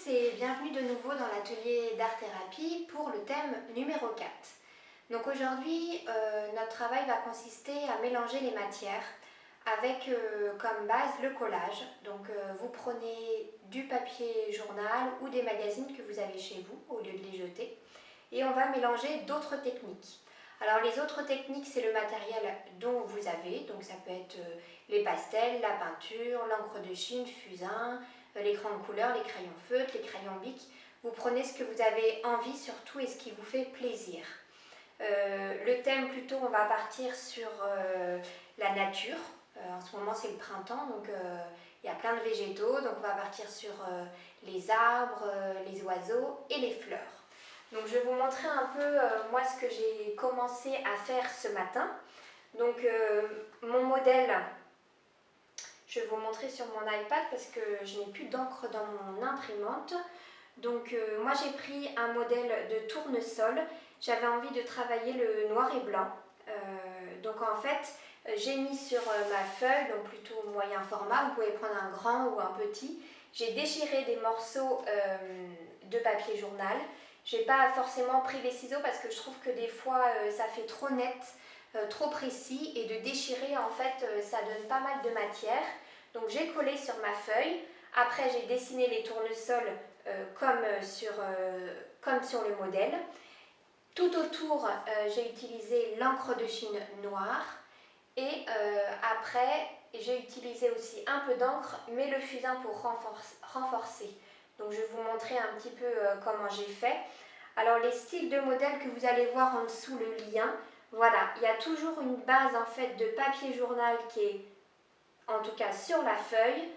tous et bienvenue de nouveau dans l'atelier d'art-thérapie pour le thème numéro 4. Donc aujourd'hui, notre travail va consister à mélanger les matières avec comme base le collage. Donc vous prenez du papier journal ou des magazines que vous avez chez vous au lieu de les jeter et on va mélanger d'autres techniques. Alors les autres techniques, c'est le matériel dont vous avez, donc ça peut être les pastels, la peinture, l'encre de Chine, fusain, les crayons de couleur, les crayons feutres, les crayons bic. Vous prenez ce que vous avez envie surtout et ce qui vous fait plaisir. Le thème plutôt, on va partir sur la nature. En ce moment c'est le printemps, donc il y a plein de végétaux, donc on va partir sur les arbres, les oiseaux et les fleurs. Donc je vais vous montrer un peu moi ce que j'ai commencé à faire ce matin. Donc mon modèle, je vais vous montrer sur mon iPad parce que je n'ai plus d'encre dans mon imprimante. Donc moi j'ai pris un modèle de tournesol. J'avais envie de travailler le noir et blanc. Donc en fait j'ai mis sur ma feuille, donc plutôt moyen format, vous pouvez prendre un grand ou un petit. J'ai déchiré des morceaux de papier journal. J'ai pas forcément pris les ciseaux parce que je trouve que des fois ça fait trop net, trop précis, et de déchirer en fait ça donne pas mal de matière. Donc j'ai collé sur ma feuille. Après j'ai dessiné les tournesols comme sur le modèle. Tout autour j'ai utilisé l'encre de Chine noire et après j'ai utilisé aussi un peu d'encre mais le fusain pour renforcer. Donc je vais vous montrer un petit peu comment j'ai fait. Alors les styles de modèles que vous allez voir en dessous le lien, voilà, il y a toujours une base en fait de papier journal qui est en tout cas sur la feuille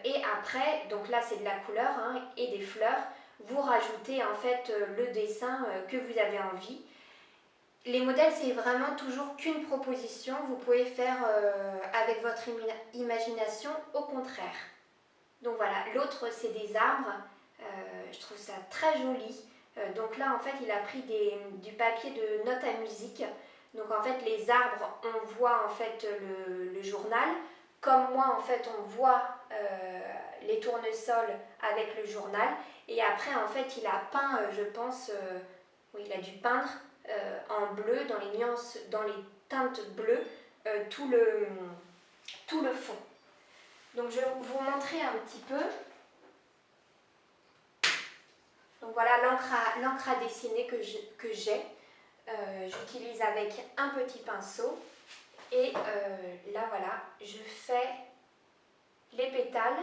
et après, donc là c'est de la couleur hein, et des fleurs, vous rajoutez en fait le dessin que vous avez envie. Les modèles, c'est vraiment toujours qu'une proposition, vous pouvez faire avec votre imagination au contraire. Donc voilà, l'autre c'est des arbres, je trouve ça très joli. Donc là en fait il a pris du papier de notes à musique. Donc en fait les arbres, on voit en fait le journal. Comme moi en fait on voit les tournesols avec le journal. Et après en fait il a peint, je pense, oui il a dû peindre en bleu, dans les nuances, dans les teintes bleues, tout le fond. Donc je vais vous montrer un petit peu. Donc voilà l'encre à dessiner que j'ai. J'utilise avec un petit pinceau. Et là voilà, je fais les pétales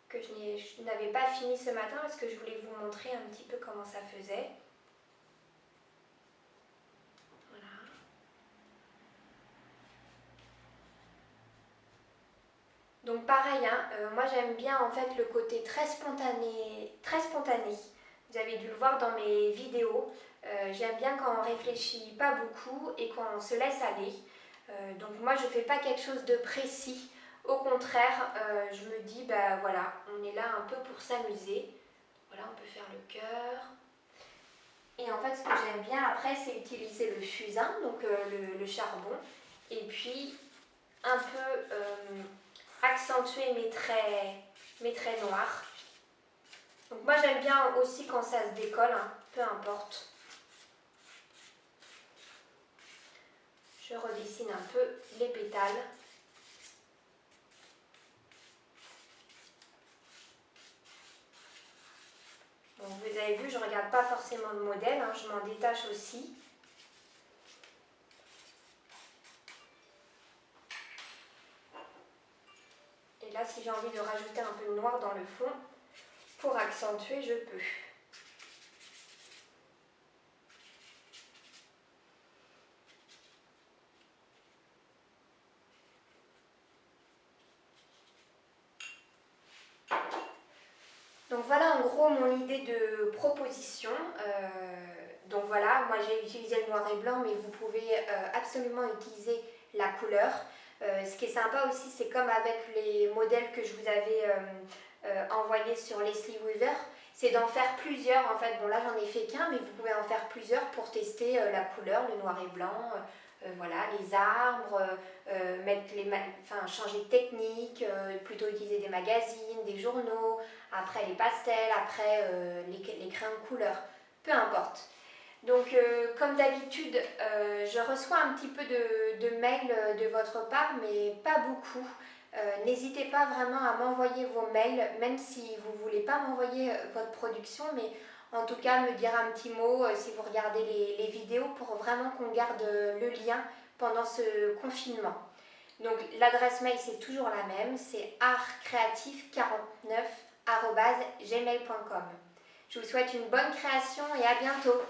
que je n'avais pas fini ce matin parce que je voulais vous montrer un petit peu comment ça faisait. Voilà. Donc pareil, hein, moi j'aime bien en fait le côté très spontané, très spontané. Vous avez dû le voir dans mes vidéos. J'aime bien quand on réfléchit pas beaucoup et qu'on se laisse aller. Donc moi je fais pas quelque chose de précis. Au contraire, je me dis bah voilà, on est là un peu pour s'amuser. Voilà, on peut faire le cœur. Et en fait ce que j'aime bien après c'est utiliser le fusain, donc le charbon. Et puis un peu accentuer mes traits noirs. Donc moi j'aime bien aussi quand ça se décolle, hein, peu importe. Je redessine un peu les pétales. Donc vous avez vu, je ne regarde pas forcément le modèle, hein, je m'en détache aussi. Et là, si j'ai envie de rajouter un peu de noir dans le fond, pour accentuer, je peux. Donc voilà en gros mon idée de proposition. Donc voilà, moi j'ai utilisé le noir et blanc, mais vous pouvez absolument utiliser la couleur. Ce qui est sympa aussi, c'est comme avec les modèles que je vous avais envoyés sur Leslie Wheeler, c'est d'en faire plusieurs en fait. Bon là j'en ai fait qu'un, mais vous pouvez en faire plusieurs pour tester la couleur, le noir et blanc, voilà, les arbres, changer de technique, plutôt utiliser des magazines, des journaux, après les pastels, après les crayons de couleur, peu importe. Donc comme d'habitude, je reçois un petit peu de mails de votre part, mais pas beaucoup. N'hésitez pas vraiment à m'envoyer vos mails, même si vous ne voulez pas m'envoyer votre production, mais en tout cas me dire un petit mot si vous regardez les vidéos pour vraiment qu'on garde le lien pendant ce confinement. Donc l'adresse mail c'est toujours la même, c'est artcreatif49@gmail.com. Je vous souhaite une bonne création et à bientôt.